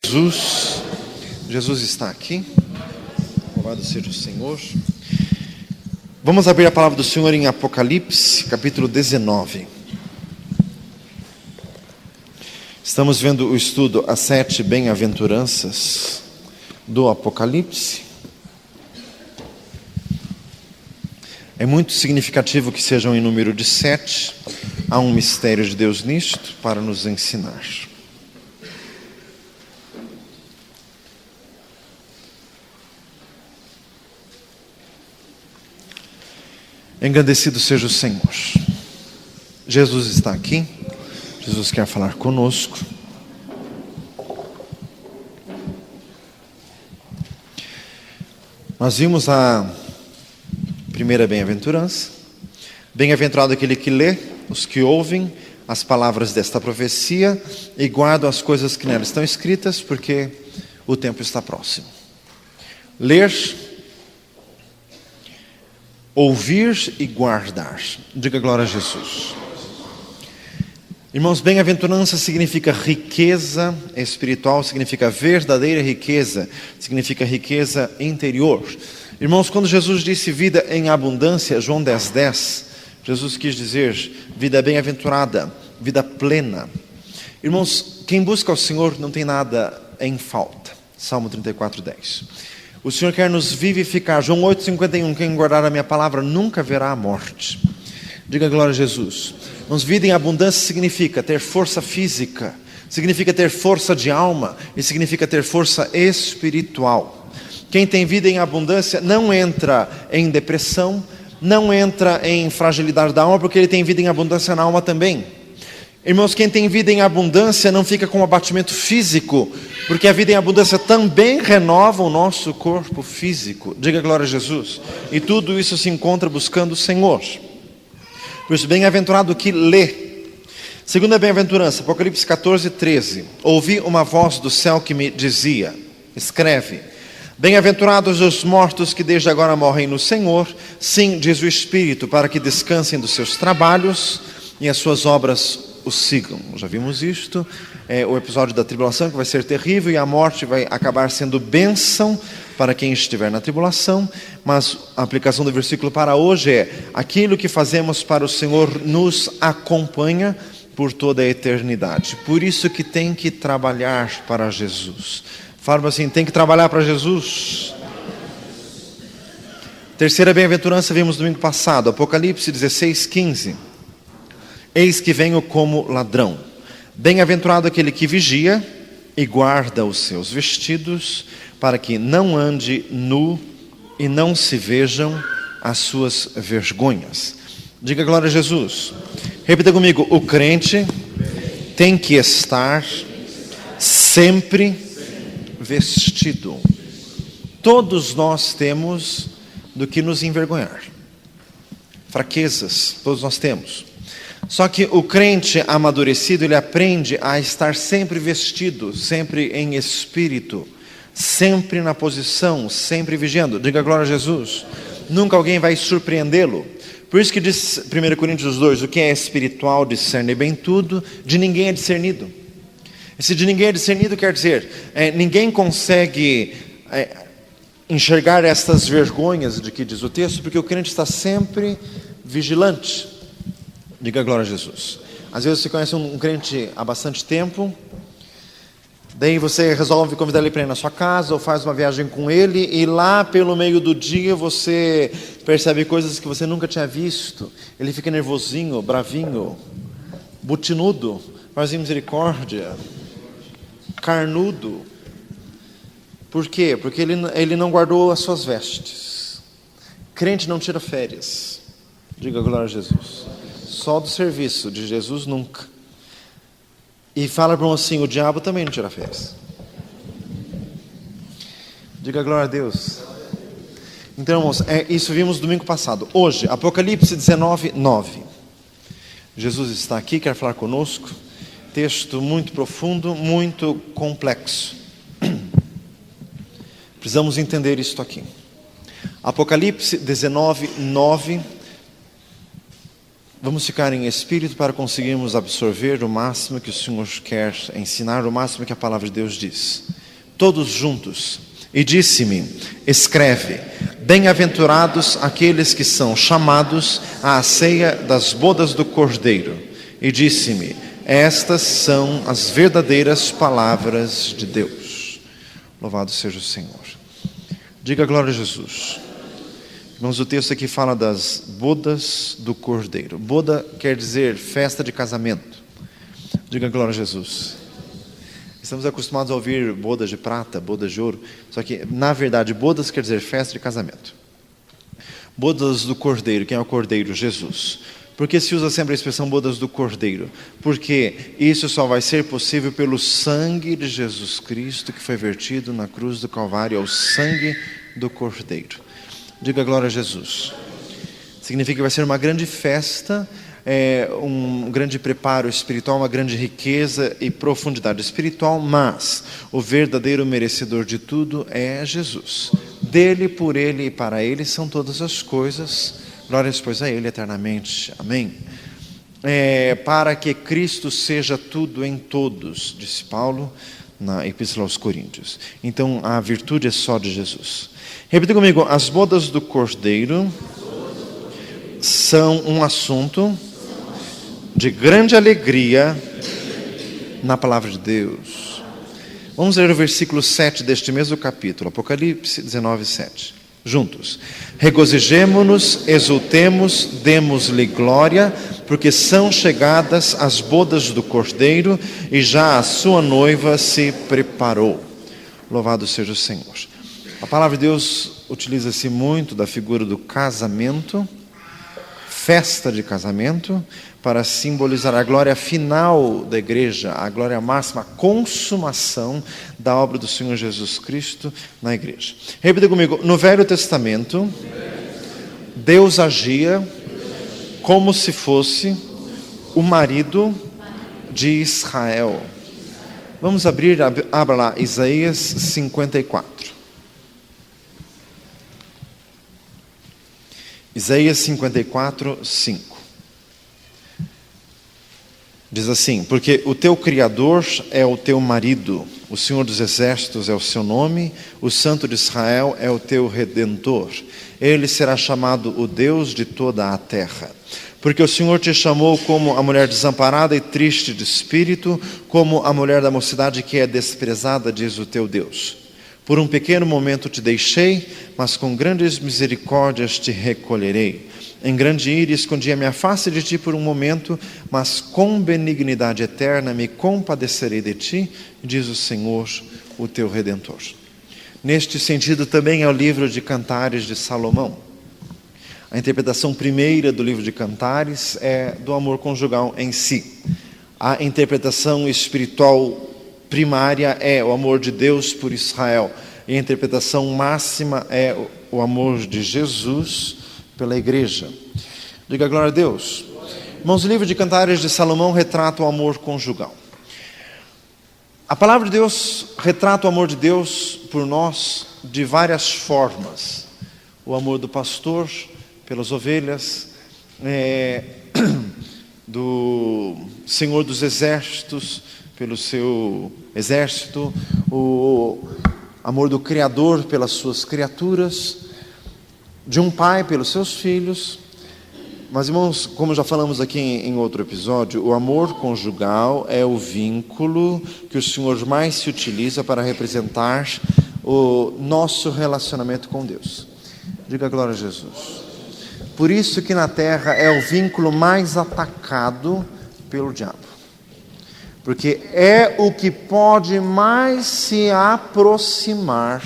Jesus está aqui. Louvado seja o Senhor. Vamos abrir a palavra do Senhor em Apocalipse, capítulo 19. Estamos vendo o estudo As 7 Bem-aventuranças do Apocalipse. É muito significativo que sejam em número de 7. Há um mistério de Deus nisto para nos ensinar. Engrandecido seja o Senhor. Jesus está aqui. Jesus quer falar conosco. Nós vimos a primeira bem-aventurança. Bem-aventurado aquele que lê, os que ouvem as palavras desta profecia e guardam as coisas que nela estão escritas, porque o tempo está próximo. Ler, ouvir e guardar. Diga glória a Jesus. Irmãos, bem-aventurança significa riqueza espiritual, significa verdadeira riqueza, significa riqueza interior. Irmãos, quando Jesus disse vida em abundância, João 10:10, Jesus quis dizer vida bem-aventurada, vida plena. Irmãos, quem busca o Senhor não tem nada em falta. Salmo 34:10. O Senhor quer nos vivificar. João 8:51, quem guardar a minha palavra nunca verá a morte. Diga glória a Jesus. Irmãos, vida em abundância significa ter força física, significa ter força de alma e significa ter força espiritual. Quem tem vida em abundância não entra em depressão, não entra em fragilidade da alma, porque ele tem vida em abundância na alma também. Irmãos, quem tem vida em abundância não fica com abatimento físico, porque a vida em abundância também renova o nosso corpo físico. Diga glória a Jesus. E tudo isso se encontra buscando o Senhor. Por isso, bem-aventurado que lê. Segunda bem-aventurança, Apocalipse 14:13. Ouvi uma voz do céu que me dizia, escreve: bem-aventurados os mortos que desde agora morrem no Senhor. Sim, diz o Espírito, para que descansem dos seus trabalhos e as suas obras os sigam. Já vimos isto, o episódio da tribulação, que vai ser terrível, e a morte vai acabar sendo bênção para quem estiver na tribulação. Mas a aplicação do versículo para hoje é: aquilo que fazemos para o Senhor nos acompanha por toda a eternidade. Por isso que tem que trabalhar para Jesus. Fala assim, tem que trabalhar para Jesus. Terceira bem-aventurança vimos domingo passado, Apocalipse 16:15. Eis que venho como ladrão. Bem-aventurado aquele que vigia e guarda os seus vestidos, para que não ande nu e não se vejam as suas vergonhas. Diga glória a Jesus. Repita comigo: o crente tem que estar sempre vestido. Todos nós temos do que nos envergonhar. Fraquezas, todos nós temos. Só que o crente amadurecido, ele aprende a estar sempre vestido, sempre em espírito, sempre na posição, sempre vigiando. Diga glória a Jesus. Nunca alguém vai surpreendê-lo. Por isso que diz 1 Coríntios 2, o que é espiritual discerne bem tudo, de ninguém é discernido. Esse de ninguém é discernido quer dizer, ninguém consegue enxergar estas vergonhas de que diz o texto, porque o crente está sempre vigilante. Diga glória a Jesus. Às vezes você conhece um crente há bastante tempo, daí você resolve convidar ele para ir na sua casa, ou faz uma viagem com ele, e lá pelo meio do dia você percebe coisas que você nunca tinha visto. Ele fica nervosinho, bravinho, butinudo, faz misericórdia, carnudo. Por quê? Porque ele não guardou as suas vestes. Crente não tira férias. Diga glória a Jesus. Só do serviço de Jesus nunca. E fala para o assim, o diabo também não tira férias. Diga glória a Deus. Então, irmãos, isso vimos domingo passado. Hoje, Apocalipse 19:9. Jesus está aqui, quer falar conosco. Texto muito profundo, muito complexo. Precisamos entender isto aqui. Apocalipse 19:9. Vamos ficar em espírito para conseguirmos absorver o máximo que o Senhor quer ensinar, o máximo que a palavra de Deus diz. todos juntos, e disse-me: escreve, bem-aventurados aqueles que são chamados à ceia das bodas do Cordeiro. E disse-me: estas são as verdadeiras palavras de Deus. Louvado seja o Senhor. Diga glória a Jesus. Irmãos, o texto aqui fala das bodas do Cordeiro. Boda quer dizer festa de casamento. Diga glória a Jesus. Estamos acostumados a ouvir bodas de prata, bodas de ouro. Só que, na verdade, bodas quer dizer festa de casamento. Bodas do Cordeiro. Quem é o Cordeiro? Jesus. Por que se usa sempre a expressão bodas do Cordeiro? Porque isso só vai ser possível pelo sangue de Jesus Cristo que foi vertido na cruz do Calvário. É o sangue do Cordeiro. Diga glória a Jesus. Significa que vai ser uma grande festa, um grande preparo espiritual, uma grande riqueza e profundidade espiritual, mas o verdadeiro merecedor de tudo é Jesus. Dele, por Ele e para Ele são todas as coisas. Glórias, pois, a Ele eternamente. Amém. Para que Cristo seja tudo em todos, disse Paulo na Epístola aos Coríntios. Então, a virtude é só de Jesus. Repita comigo: as bodas do Cordeiro são um assunto de grande alegria na palavra de Deus. Vamos ler o versículo 7 deste mesmo capítulo, Apocalipse 19, 7. Juntos. Regozijemo-nos, exultemos, demos-lhe glória, porque são chegadas as bodas do Cordeiro e já a sua noiva se preparou. Louvado seja o Senhor. A palavra de Deus utiliza-se muito da figura do casamento, festa de casamento, para simbolizar a glória final da igreja, a glória máxima, a consumação da obra do Senhor Jesus Cristo na igreja. Repita comigo: no Velho Testamento, Deus agia como se fosse o marido de Israel. Vamos abra lá, Isaías 54. Isaías 54, 5. Diz assim: porque o teu Criador é o teu marido, o Senhor dos Exércitos é o seu nome, o Santo de Israel é o teu Redentor. Ele será chamado o Deus de toda a terra. Porque o Senhor te chamou como a mulher desamparada e triste de espírito, como a mulher da mocidade que é desprezada, diz o teu Deus. Por um pequeno momento te deixei, mas com grandes misericórdias te recolherei. Em grande ira escondi a minha face de ti por um momento, mas com benignidade eterna me compadecerei de ti, diz o Senhor, o teu Redentor. Neste sentido também é o livro de Cantares de Salomão. A interpretação primeira do livro de Cantares é do amor conjugal em si. A interpretação espiritual primária é o amor de Deus por Israel. E a interpretação máxima é o amor de Jesus pela igreja. Diga glória a Deus. Irmãos, o livro de Cantares de Salomão retrata o amor conjugal. A palavra de Deus retrata o amor de Deus por nós de várias formas. O amor do pastor pelas ovelhas, do Senhor dos Exércitos pelo seu exército, o amor do Criador pelas suas criaturas, de um pai pelos seus filhos. Mas, irmãos, como já falamos aqui em outro episódio, o amor conjugal é o vínculo que o Senhor mais se utiliza para representar o nosso relacionamento com Deus. Diga glória a Jesus. Por isso que na terra é o vínculo mais atacado pelo diabo. Porque é o que pode mais se aproximar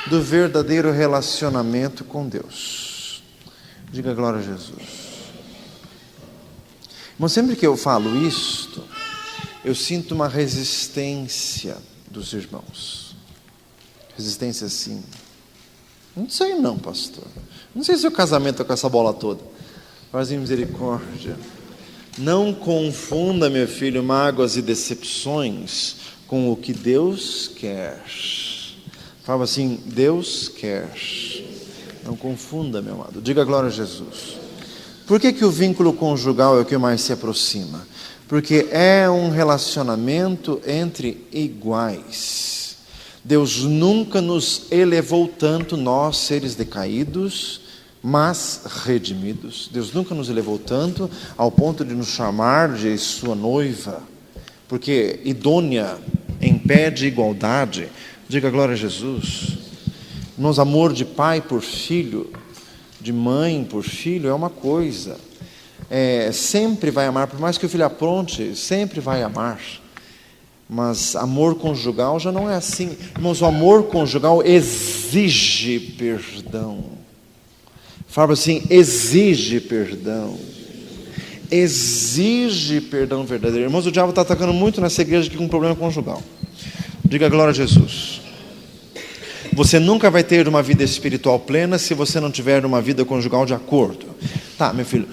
do verdadeiro relacionamento com Deus. Diga glória a Jesus. Mas sempre que eu falo isto, eu sinto uma resistência dos irmãos. Resistência assim. Não sei não, pastor. Não sei se o casamento é com essa bola toda. Faz misericórdia. Não confunda, meu filho, mágoas e decepções com o que Deus quer. Fala assim: Deus quer. Não confunda, meu amado. Diga glória a Jesus. Por que o vínculo conjugal é o que mais se aproxima? Porque é um relacionamento entre iguais. Deus nunca nos elevou tanto, nós, seres decaídos, mas redimidos. Deus nunca nos elevou tanto ao ponto de nos chamar de sua noiva, porque idônea em pé de igualdade. Diga glória a Jesus. Irmãos, amor de pai por filho, de mãe por filho é uma coisa. Sempre vai amar, por mais que o filho apronte, sempre vai amar. Mas amor conjugal já não é assim. Irmãos, o amor conjugal exige perdão. Fala assim, exige perdão. Exige perdão verdadeiro. Irmãos, o diabo está atacando muito nessa igreja aqui com um problema conjugal. Diga glória a Jesus. Você nunca vai ter uma vida espiritual plena se você não tiver uma vida conjugal de acordo. Tá, meu filho,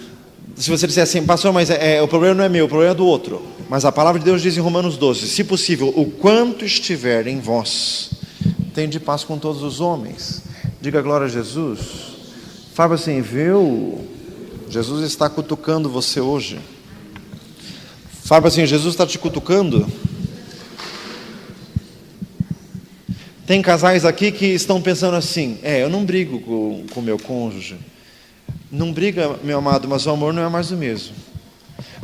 se você disser assim, pastor, mas o problema não é meu, o problema é do outro. Mas a palavra de Deus diz em Romanos 12, se possível, o quanto estiver em vós, tende paz com todos os homens. Diga glória a Jesus. Fala assim, viu? Jesus está cutucando você hoje. Fala assim, Jesus está te cutucando. Tem casais aqui que estão pensando assim, eu não brigo com o meu cônjuge. Não briga, meu amado, mas o amor não é mais o mesmo.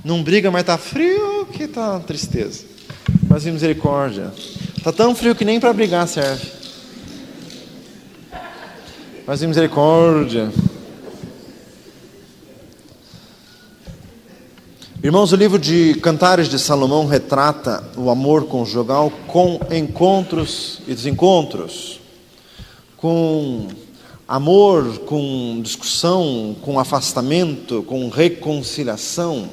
Não briga, mas está frio que está tristeza. Mas misericórdia. Está tão frio que nem para brigar serve. Mas misericórdia. Irmãos, o livro de Cantares de Salomão retrata o amor conjugal com encontros e desencontros, com amor, com discussão, com afastamento, com reconciliação.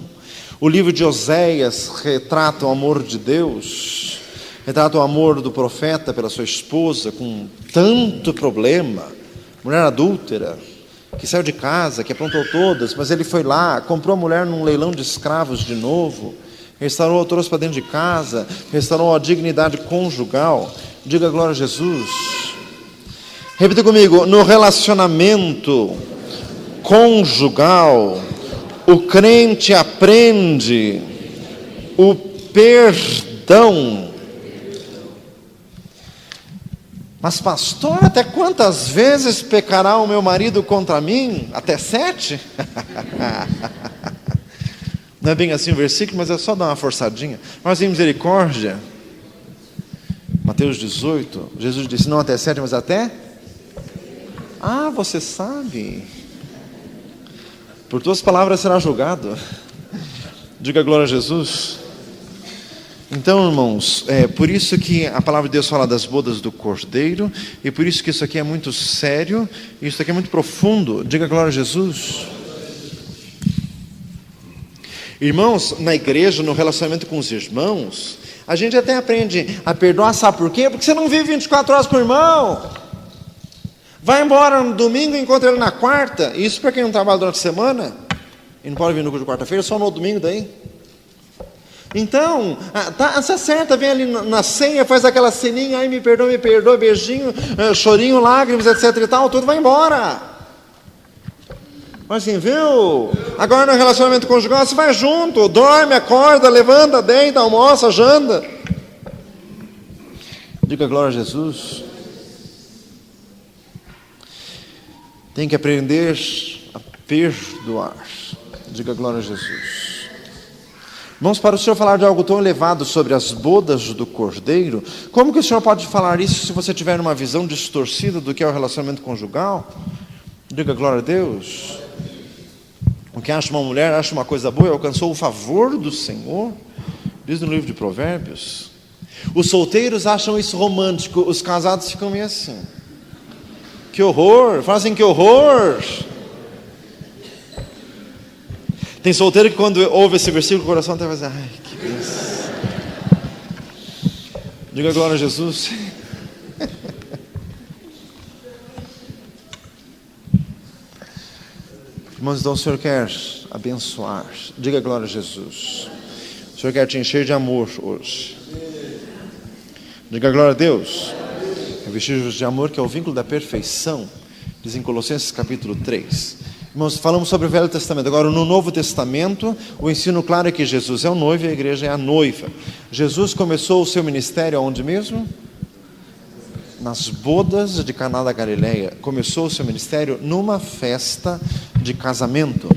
O livro de Oséias retrata o amor de Deus, retrata o amor do profeta pela sua esposa, com tanto problema, mulher adúltera, que saiu de casa, que aprontou todas, mas ele foi lá, comprou a mulher num leilão de escravos de novo, restaurou, trouxe para dentro de casa, restaurou a dignidade conjugal. Diga glória a Jesus. Repita comigo, no relacionamento conjugal, o crente aprende o perdão. Mas pastor, até quantas vezes pecará o meu marido contra mim? Até 7? Não é bem assim o versículo, mas é só dar uma forçadinha. Mas em misericórdia, Mateus 18, Jesus disse, não até 7, mas até? Você sabe. Por tuas palavras será julgado. Diga glória a Jesus. Então, irmãos, por isso que a palavra de Deus fala das bodas do Cordeiro, e por isso que isso aqui é muito sério, e isso aqui é muito profundo. Diga glória a Jesus. Irmãos, na igreja, no relacionamento com os irmãos, a gente até aprende a perdoar, sabe por quê? Porque você não vive 24 horas com o irmão. Vai embora no domingo e encontra ele na quarta. Isso para quem não trabalha durante a semana, e não pode vir no culto de quarta-feira, só no domingo daí. Então, se acerta, vem ali na ceia, faz aquela ceninha, aí me perdoa, beijinho, chorinho, lágrimas, etc e tal, tudo vai embora. Mas assim, viu? Agora no relacionamento conjugal, você vai junto, dorme, acorda, levanta, deita, almoça, janta. Diga glória a Jesus. Tem que aprender a perdoar. Diga glória a Jesus. Irmãos, para o Senhor falar de algo tão elevado sobre as bodas do Cordeiro, como que o Senhor pode falar isso se você tiver uma visão distorcida do que é o relacionamento conjugal? Diga glória a Deus. O que acha uma mulher, acha uma coisa boa e alcançou o favor do Senhor, diz no livro de Provérbios. Os solteiros acham isso romântico, os casados ficam meio assim. Que horror, fala assim, que horror. Tem solteiro que quando ouve esse versículo, o coração até vai dizer, ai, que bênção. Diga glória a Jesus. Irmãos, então o Senhor quer abençoar. Diga glória a Jesus. O Senhor quer te encher de amor hoje. Diga glória a Deus. Revestir de amor, que é o vínculo da perfeição, diz em Colossenses capítulo 3. Irmãos, falamos sobre o Velho Testamento. Agora, no Novo Testamento, o ensino claro é que Jesus é o noivo e a igreja é a noiva. Jesus começou o seu ministério aonde mesmo? nas bodas de Caná da Galileia. Começou o seu ministério numa festa de casamento.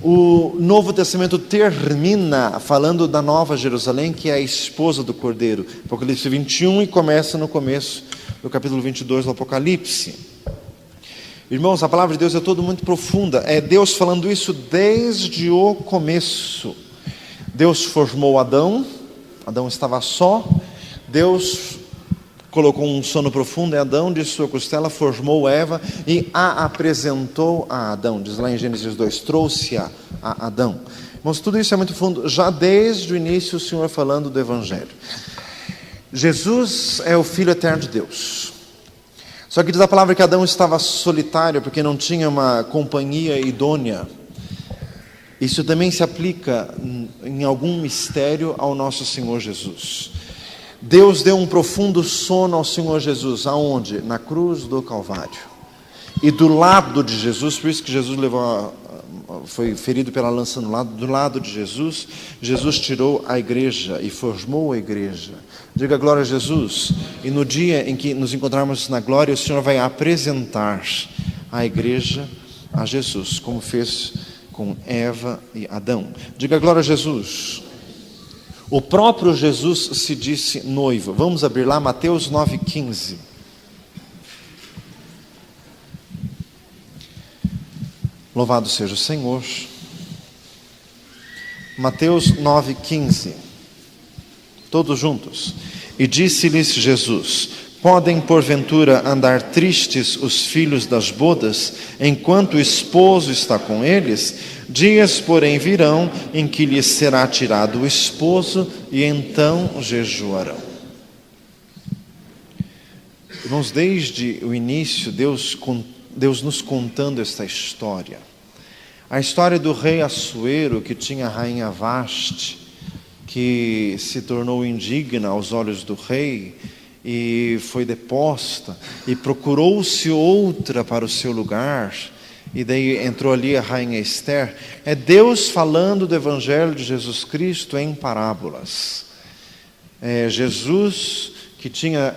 O Novo Testamento termina falando da Nova Jerusalém, que é a esposa do Cordeiro. Apocalipse 21 e começa no começo do capítulo 22 do Apocalipse. Irmãos, a palavra de Deus é toda muito profunda. É Deus falando isso desde o começo. Deus formou Adão. Adão estava só. Deus colocou um sono profundo em Adão, de sua costela formou Eva e a apresentou a Adão. Diz lá em Gênesis 2, trouxe-a a Adão. Irmãos, tudo isso é muito fundo, já desde o início o Senhor falando do Evangelho. Jesus é o Filho eterno de Deus. Só que diz a palavra que Adão estava solitário, porque não tinha uma companhia idônea. Isso também se aplica em algum mistério ao nosso Senhor Jesus. Deus deu um profundo sono ao Senhor Jesus. Aonde? Na cruz do Calvário. E do lado de Jesus, por isso que Jesus foi ferido pela lança no lado, do lado de Jesus, Jesus tirou a igreja e formou a igreja. Diga glória a Jesus. E no dia em que nos encontrarmos na glória, o Senhor vai apresentar a igreja a Jesus, como fez com Eva e Adão. Diga glória a Jesus. O próprio Jesus se disse noivo. Vamos abrir lá Mateus 9,15. Louvado seja o Senhor. Mateus 9,15. Todos juntos. E disse-lhes Jesus: podem porventura andar tristes os filhos das bodas, enquanto o esposo está com eles? Dias, porém, virão em que lhes será tirado o esposo, e então jejuarão. Irmãos, desde o início, Deus nos contando esta história. A história do rei Assuero, que tinha a rainha Vaste, que se tornou indigna aos olhos do rei, e foi deposta, e procurou-se outra para o seu lugar, e daí entrou ali a rainha Esther. É Deus falando do Evangelho de Jesus Cristo em parábolas. Jesus que tinha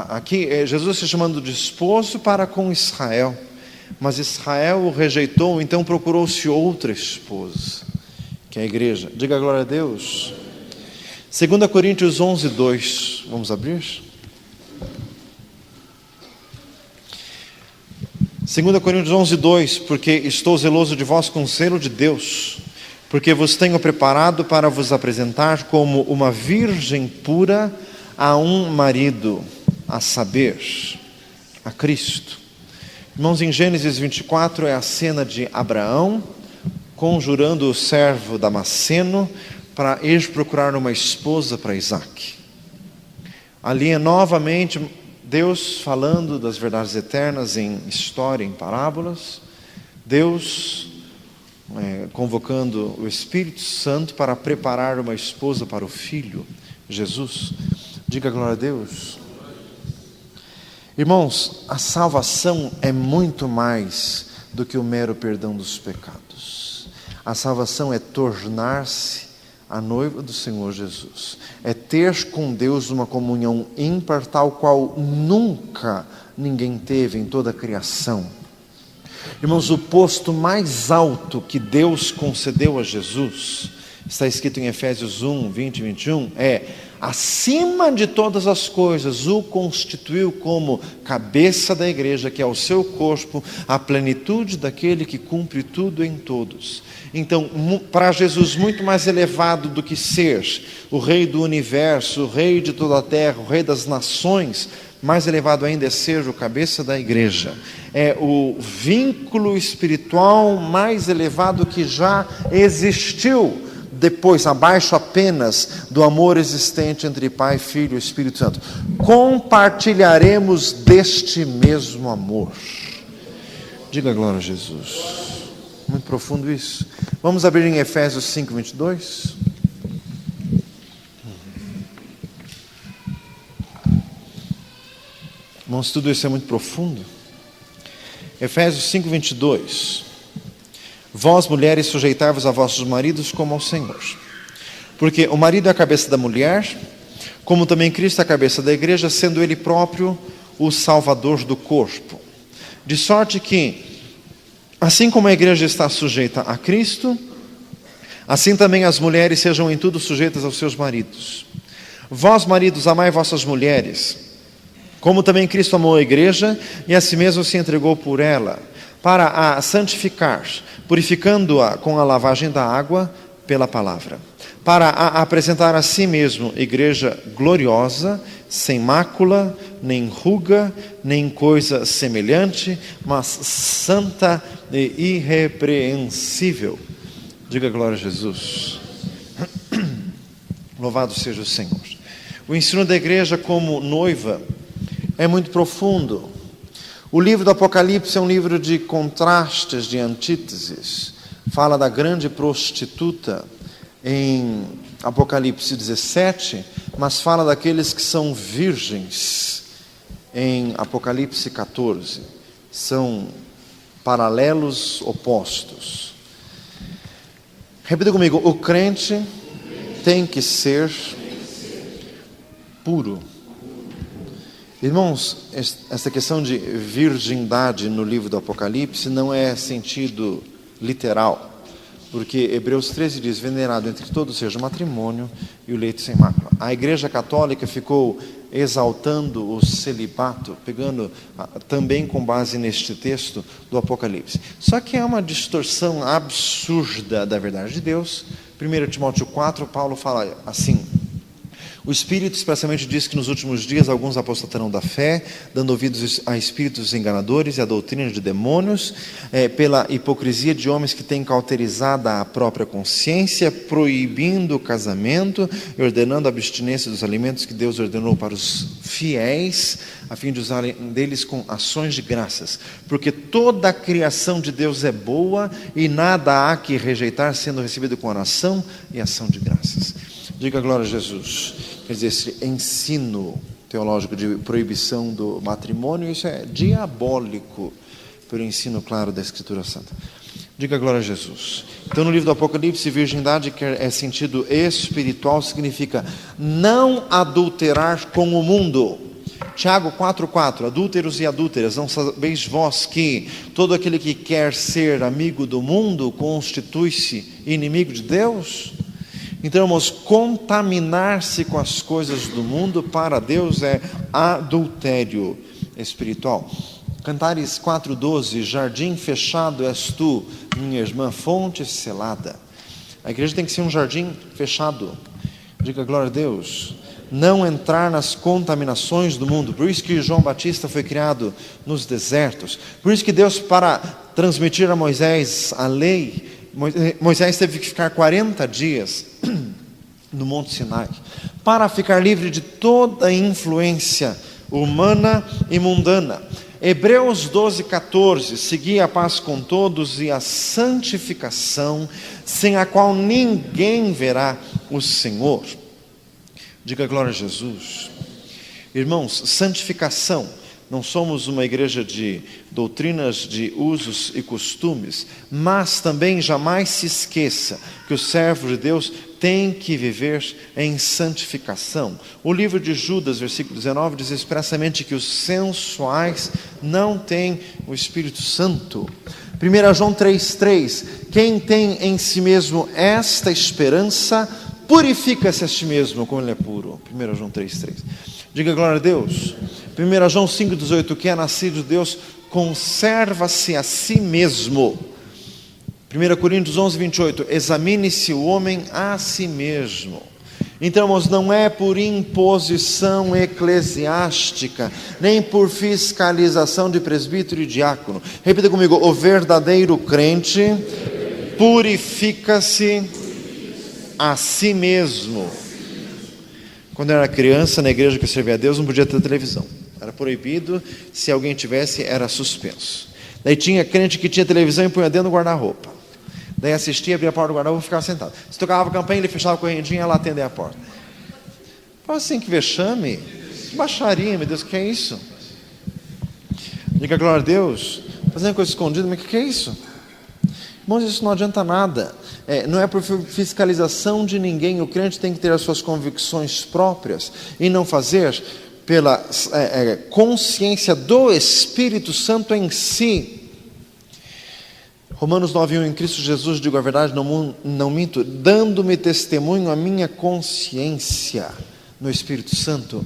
aqui, Jesus se chamando de esposo para com Israel, mas Israel o rejeitou, então procurou-se outra esposa, que é a igreja. Diga glória a Deus. 2 Coríntios 11:2, vamos abrir? 2 Coríntios 11:2, porque estou zeloso de vós com zelo de Deus, porque vos tenho preparado para vos apresentar como uma virgem pura a um marido, a saber, a Cristo. Irmãos, em Gênesis 24 é a cena de Abraão conjurando o servo Damasceno para ir procurar uma esposa para Isaque. Ali é novamente Deus falando das verdades eternas em história, em parábolas. Deus convocando o Espírito Santo para preparar uma esposa para o Filho, Jesus. Diga glória a Deus. Irmãos, a salvação é muito mais do que o mero perdão dos pecados. A salvação é tornar-se a noiva do Senhor Jesus. É ter com Deus uma comunhão ímpar, tal qual nunca ninguém teve em toda a criação. Irmãos, o posto mais alto que Deus concedeu a Jesus, está escrito em Efésios 1, 20 e 21, acima de todas as coisas, o constituiu como cabeça da igreja, que é o seu corpo, a plenitude daquele que cumpre tudo em todos. Então, para Jesus, muito mais elevado do que ser o rei do universo, o rei de toda a terra, o rei das nações, mais elevado ainda é ser o cabeça da igreja. É o vínculo espiritual mais elevado que já existiu, depois, abaixo apenas do amor existente entre Pai, Filho e Espírito Santo. Compartilharemos deste mesmo amor. Diga glória a Jesus. Muito profundo isso. Vamos abrir em Efésios 5, 22. Irmãos, tudo isso é muito profundo. Efésios 5, 22. Vós, mulheres, sujeitai-vos a vossos maridos como ao Senhor. Porque o marido é a cabeça da mulher, como também Cristo é a cabeça da igreja, sendo Ele próprio o Salvador do corpo. De sorte que, assim como a igreja está sujeita a Cristo, assim também as mulheres sejam em tudo sujeitas aos seus maridos. Vós, maridos, amai vossas mulheres, como também Cristo amou a igreja e a si mesmo se entregou por ela, para a santificar, purificando-a com a lavagem da água pela palavra, para a apresentar a si mesmo igreja gloriosa, sem mácula, nem ruga, nem coisa semelhante, mas santa e irrepreensível. Diga glória a Jesus. Louvado seja o Senhor. O ensino da igreja como noiva é muito profundo. O livro do Apocalipse é um livro de contrastes, de antíteses. Fala da grande prostituta em Apocalipse 17, mas fala daqueles que são virgens em Apocalipse 14. São paralelos opostos. Repita comigo: o crente tem que ser puro. Irmãos, essa questão de virgindade no livro do Apocalipse não é sentido literal, porque Hebreus 13 diz: venerado entre todos seja o matrimônio e o leito sem mácula. A Igreja Católica ficou exaltando o celibato, pegando também com base neste texto do Apocalipse. Só que é uma distorção absurda da verdade de Deus. 1 Timóteo 4, Paulo fala assim: o Espírito expressamente diz que nos últimos dias alguns apostatarão da fé, dando ouvidos a espíritos enganadores e a doutrina de demônios, pela hipocrisia de homens que têm cauterizado a própria consciência, proibindo o casamento e ordenando a abstinência dos alimentos que Deus ordenou para os fiéis, a fim de usarem deles com ações de graças. Porque toda a criação de Deus é boa e nada há que rejeitar, sendo recebido com oração e ação de graças. Diga glória a Jesus. Quer dizer, esse ensino teológico de proibição do matrimônio, isso é diabólico pelo ensino claro da Escritura Santa. Diga glória a Jesus. Então, no livro do Apocalipse, virgindade, que é sentido espiritual, significa não adulterar com o mundo. Tiago 4,4: adúlteros e adúlteras, não sabeis vós que todo aquele que quer ser amigo do mundo constitui-se inimigo de Deus? Então, irmãos, contaminar-se com as coisas do mundo para Deus é adultério espiritual. Cantares 4,12: jardim fechado és tu, minha irmã, fonte selada. A igreja tem que ser um jardim fechado. Diga glória a Deus. Não entrar nas contaminações do mundo. Por isso que João Batista foi criado nos desertos. Por isso que Deus, para transmitir a Moisés a lei, Moisés teve que ficar 40 dias no Monte Sinai, para ficar livre de toda influência humana e mundana. Hebreus 12,14: segui a paz com todos e a santificação, sem a qual ninguém verá o Senhor. Diga glória a Jesus. Irmãos, santificação. Não somos uma igreja de doutrinas, de usos e costumes, mas também jamais se esqueça que o servo de Deus tem que viver em santificação. O livro de Judas, versículo 19, diz expressamente que os sensuais não têm o Espírito Santo. 1 João 3,3: quem tem em si mesmo esta esperança, purifica-se a si mesmo como ele é puro. 1 João 3,3. Diga glória a Deus. 1 João 5,18: que é nascido de Deus conserva-se a si mesmo. 1 Coríntios 11,28: examine-se o homem a si mesmo. Então, irmãos, não é por imposição eclesiástica, nem por fiscalização de presbítero e diácono. Repita comigo: o verdadeiro crente purifica-se a si mesmo. Quando eu era criança, na igreja que eu servia a Deus, não podia ter televisão. Era proibido, se alguém tivesse, era suspenso. Daí tinha crente que tinha televisão e punha dentro do guarda-roupa. Daí assistia, abria a porta do guarda-roupa e ficava sentado. Se tocava a campainha, ele fechava a correntinha e ia lá atender a porta. Fala assim, que vexame, que baixaria, meu Deus, o que é isso? Diga glória a Deus. Fazendo coisa escondida, mas o que é isso? Irmãos, isso não adianta nada. Não é por fiscalização de ninguém. O crente tem que ter as suas convicções próprias e não fazer pela consciência do Espírito Santo em si. Romanos 9:1, em Cristo Jesus, digo a verdade, não minto, dando-me testemunho a minha consciência no Espírito Santo.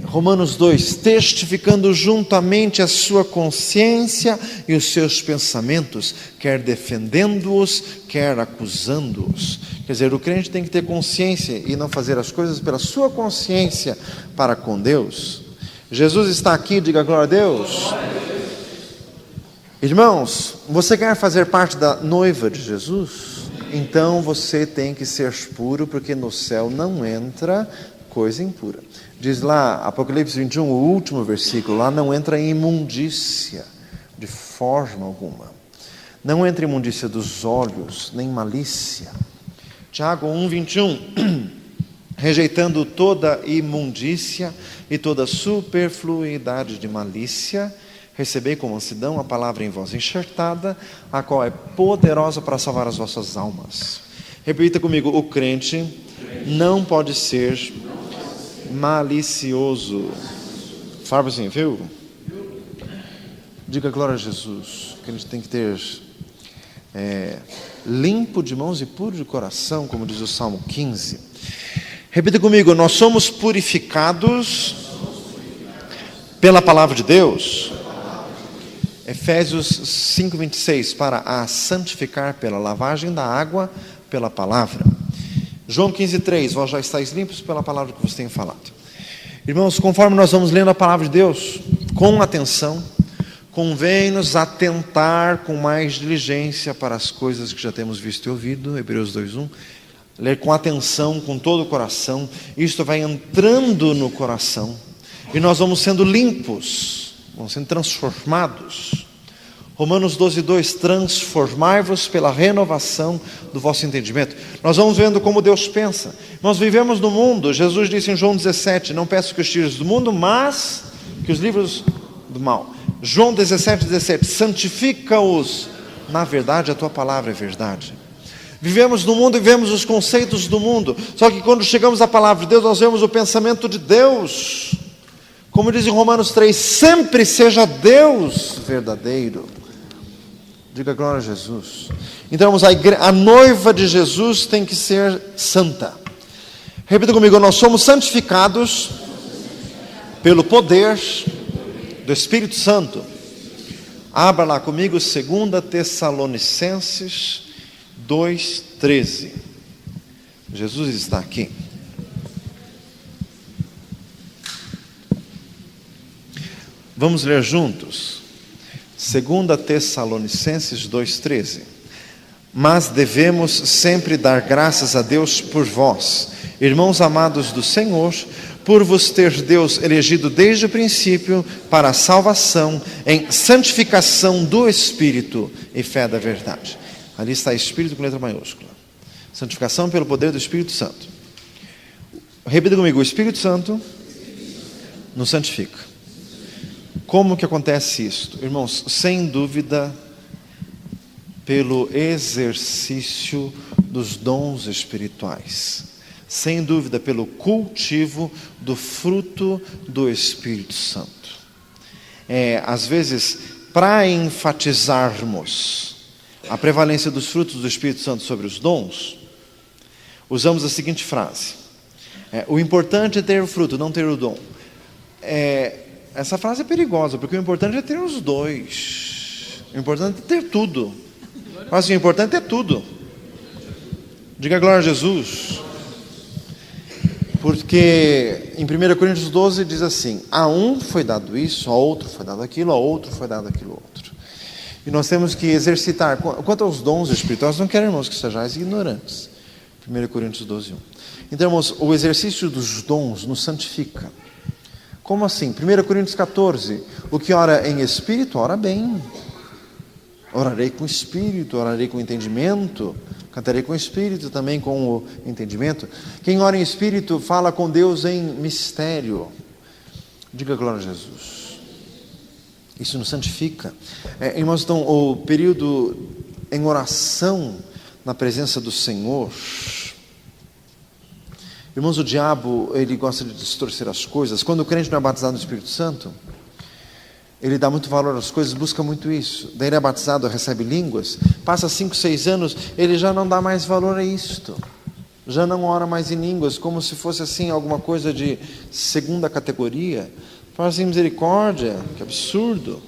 Romanos 2, testificando juntamente a sua consciência e os seus pensamentos, quer defendendo-os, quer acusando-os. Quer dizer, o crente tem que ter consciência e não fazer as coisas pela sua consciência para com Deus. Jesus está aqui, diga glória a Deus. Irmãos, você quer fazer parte da noiva de Jesus? Então você tem que ser puro, porque no céu não entra coisa impura. Diz lá, Apocalipse 21, o último versículo, lá não entra imundícia, de forma alguma. Não entra imundícia dos olhos, nem malícia. Tiago 1:21, rejeitando toda imundícia e toda superfluidade de malícia, recebei com mansidão a palavra em vós enxertada, a qual é poderosa para salvar as vossas almas. Repita comigo, o crente não pode ser malicioso. Fala assim, viu? Diga glória a Jesus. Que a gente tem que ter limpo de mãos e puro de coração, como diz o Salmo 15. Repita comigo, nós somos purificados pela palavra de Deus. Efésios 5:26, para a santificar pela lavagem da água, pela palavra. João 15:3, vós já estáis limpos pela palavra que vos tenho falado. Irmãos, conforme nós vamos lendo a palavra de Deus, com atenção, convém-nos atentar com mais diligência para as coisas que já temos visto e ouvido, Hebreus 2:1, ler com atenção, com todo o coração, isto vai entrando no coração, e nós vamos sendo limpos, vamos sendo transformados. Romanos 12:2, transformai-vos pela renovação do vosso entendimento. Nós vamos vendo como Deus pensa. Nós vivemos no mundo, Jesus disse em João 17, não peço que os tires do mundo, mas que os livros do mal. João 17:17, santifica-os na verdade, a tua palavra é verdade. Vivemos no mundo e vemos os conceitos do mundo, só que quando chegamos à palavra de Deus, nós vemos o pensamento de Deus. Como diz em Romanos 3, sempre seja Deus verdadeiro. Diga glória a Jesus. Então, a noiva de Jesus tem que ser santa. Repita comigo, nós somos santificados pelo poder do Espírito Santo. Abra lá comigo 2 Tessalonicenses 2:13. Jesus está aqui. Vamos ler juntos. 2 Tessalonicenses 2:13. Mas devemos sempre dar graças a Deus por vós, irmãos amados do Senhor, por vos ter Deus elegido desde o princípio para a salvação, em santificação do Espírito e fé da verdade. Ali está Espírito com letra maiúscula. Santificação pelo poder do Espírito Santo. Repita comigo, o Espírito Santo nos santifica. Como que acontece isso? Irmãos, sem dúvida, pelo exercício dos dons espirituais. Sem dúvida, pelo cultivo do fruto do Espírito Santo. Às vezes, para enfatizarmos a prevalência dos frutos do Espírito Santo sobre os dons, usamos a seguinte frase: o importante é ter o fruto, não ter o dom. Essa frase é perigosa, porque o importante é ter os dois. O importante é ter tudo. Mas o importante é tudo. Diga glória a Jesus. Porque em 1 Coríntios 12 diz assim: a um foi dado isso, a outro foi dado aquilo, a outro foi dado aquilo outro. E nós temos que exercitar. Quanto aos dons espirituais, não quero, irmãos, que sejais ignorantes. 1 Coríntios 12:1. Então, irmãos, o exercício dos dons nos santifica. Como assim? 1 Coríntios 14, o que ora em espírito, ora bem. Orarei com espírito, orarei com entendimento, cantarei com espírito, também com o entendimento. Quem ora em espírito fala com Deus em mistério. Diga glória a Jesus. Isso nos santifica. Irmãos, então, o período em oração na presença do Senhor, Irmãos, o diabo, ele gosta de distorcer as coisas. Quando o crente não é batizado no Espírito Santo, ele dá muito valor às coisas, busca muito isso. Daí ele é batizado, recebe línguas, passa 5, 6 anos, ele já não dá mais valor a isto. Já não ora mais em línguas, como se fosse assim alguma coisa de segunda categoria. Fala assim, misericórdia, que absurdo.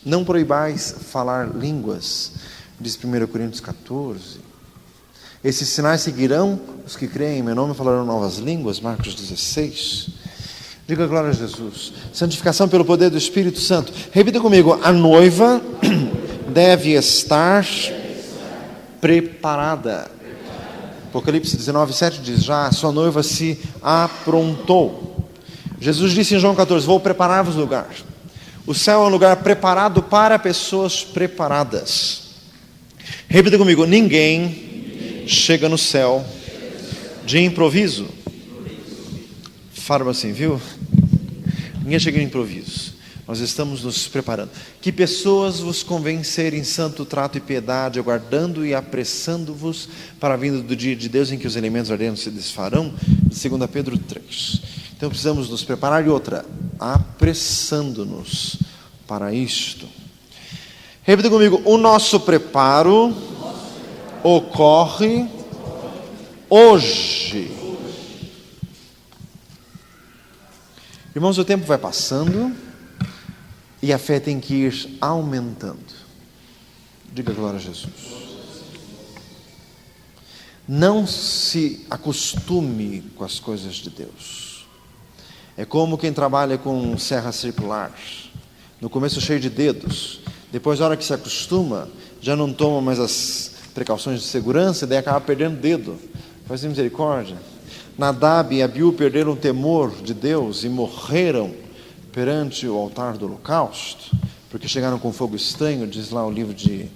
Não proibais falar línguas, diz 1 Coríntios 14. Esses sinais seguirão os que creem em meu nome, falarão novas línguas, Marcos 16. Diga glória a Jesus. Santificação pelo poder do Espírito Santo. Repita comigo, a noiva deve estar preparada. Apocalipse 19:7 diz, já a sua noiva se aprontou. Jesus disse em João 14, vou preparar-vos lugar. O céu é um lugar preparado para pessoas preparadas. Repita comigo, ninguém chega no céu de improviso. Fala assim, viu? Ninguém chega de improviso. Nós estamos nos preparando. Que pessoas vos convencerem em santo trato e piedade, aguardando e apressando-vos para a vinda do dia de Deus, em que os elementos ardentes se desfarão, de 2 Pedro 3. Então precisamos nos preparar. E outra, apressando-nos para isto. Repita comigo, o nosso preparo ocorre hoje. Irmãos, o tempo vai passando e a fé tem que ir aumentando. Diga glória a Jesus. Não se acostume com as coisas de Deus. É como quem trabalha com serra circular. No começo cheio de dedos. Depois, na hora que se acostuma, já não toma mais as precauções de segurança e daí acaba perdendo o dedo. Faz misericórdia. Nadab e Abiú perderam o temor de Deus e morreram perante o altar do holocausto, porque chegaram com fogo estranho, diz lá o livro de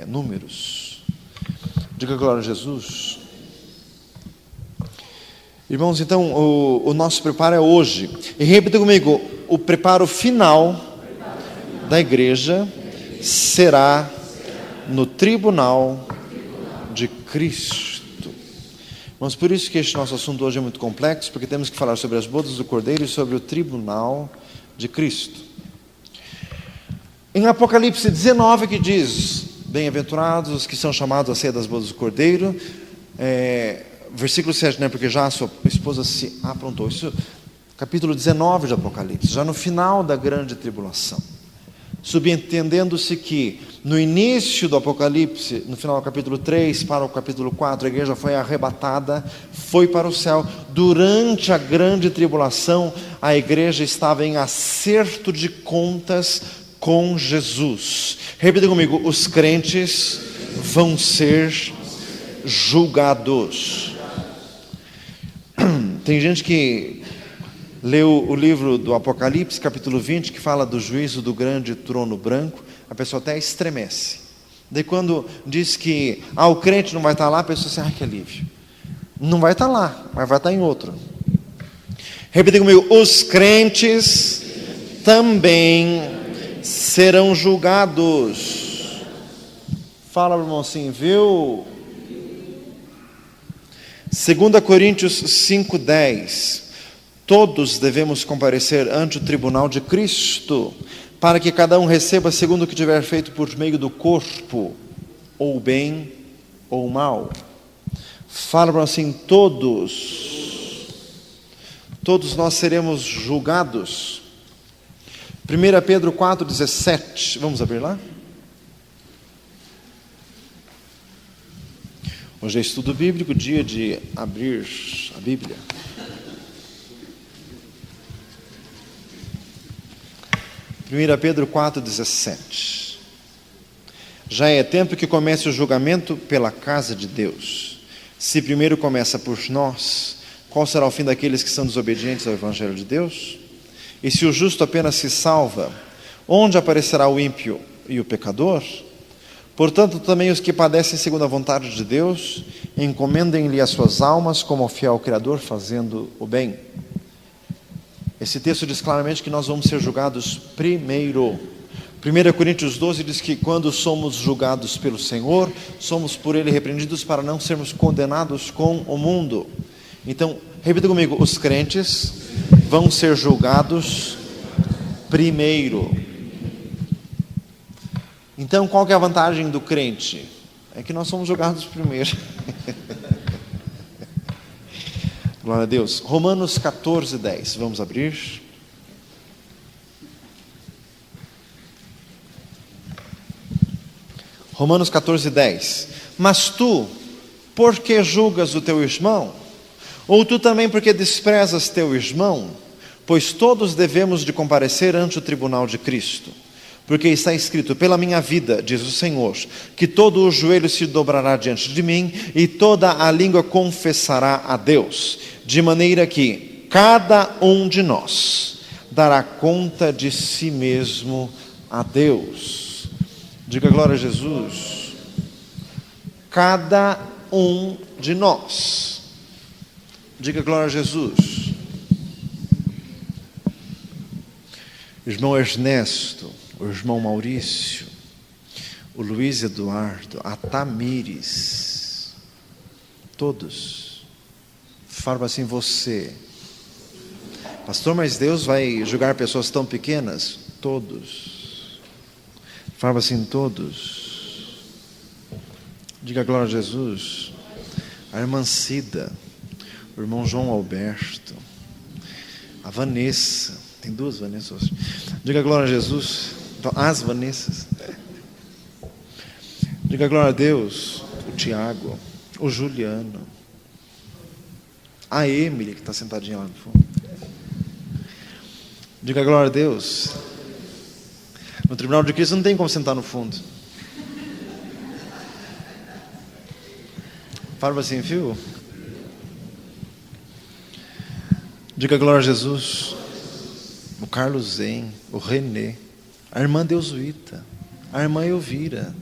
Números. Diga glória a Jesus. Irmãos, então o nosso preparo é hoje. E repita comigo, o preparo final da igreja será no tribunal de Cristo. Mas por isso que este nosso assunto hoje é muito complexo, porque temos que falar sobre as bodas do Cordeiro e sobre o tribunal de Cristo. Em Apocalipse 19 que diz, bem-aventurados os que são chamados à ceia das bodas do Cordeiro, versículo 7, né, porque já a sua esposa se aprontou. Isso, capítulo 19 de Apocalipse, já no final da grande tribulação. Subentendendo-se que no início do Apocalipse, no final do capítulo 3 para o capítulo 4, a igreja foi arrebatada, foi para o céu. Durante a grande tribulação, a igreja estava em acerto de contas com Jesus. Repita comigo, os crentes vão ser julgados. Tem gente que leu o livro do Apocalipse, capítulo 20, que fala do juízo do grande trono branco, a pessoa até estremece. Daí quando diz que o crente não vai estar lá, a pessoa diz, que alívio. Não vai estar lá, mas vai estar em outro. Repita comigo, os crentes também serão julgados. Fala, irmão, assim, viu? 2 Coríntios 5:10. Todos devemos comparecer ante o tribunal de Cristo, para que cada um receba segundo o que tiver feito por meio do corpo, ou bem ou mal. Fala assim, todos nós seremos julgados. 1 Pedro 4:17, vamos abrir lá? Hoje é estudo bíblico, dia de abrir a Bíblia. 1 Pedro 4:17. Já é tempo que comece o julgamento pela casa de Deus. Se primeiro começa por nós, qual será o fim daqueles que são desobedientes ao Evangelho de Deus? E se o justo apenas se salva, onde aparecerá o ímpio e o pecador? Portanto, também os que padecem segundo a vontade de Deus, encomendem-lhe as suas almas como ao fiel Criador, fazendo o bem. Esse texto diz claramente que nós vamos ser julgados primeiro. 1 Coríntios 12 diz que quando somos julgados pelo Senhor, somos por Ele repreendidos para não sermos condenados com o mundo. Então, repita comigo, os crentes vão ser julgados primeiro. Então, qual que é a vantagem do crente? É que nós somos julgados primeiro. Glória a Deus. Romanos 14, 10. Vamos abrir. Romanos 14, 10. Mas tu, por que julgas o teu irmão? Ou tu também porque desprezas teu irmão? Pois todos devemos de comparecer ante o tribunal de Cristo. Porque está escrito, pela minha vida, diz o Senhor, que todo o joelho se dobrará diante de mim, e toda a língua confessará a Deus, de maneira que cada um de nós dará conta de si mesmo a Deus. Diga glória a Jesus. Cada um de nós. Diga glória a Jesus. O irmão Ernesto, o irmão Maurício, o Luiz Eduardo, a Tamires, todos. Fala assim, você. Pastor, mas Deus vai julgar pessoas tão pequenas? Todos. Fala assim, todos. Diga glória a Jesus. A irmã Cida, o irmão João Alberto, a Vanessa, tem duas Vanessas. Diga glória a Jesus. Então, as Vanessas. Diga glória a Deus. O Tiago, o Juliano, a Emily, que está sentadinha lá no fundo. Diga glória a Deus. No tribunal de Cristo não tem como sentar no fundo. Fala assim, viu? Diga glória a Jesus. O Carlos Zen, o Renê, a irmã Deusuíta, a irmã Elvira,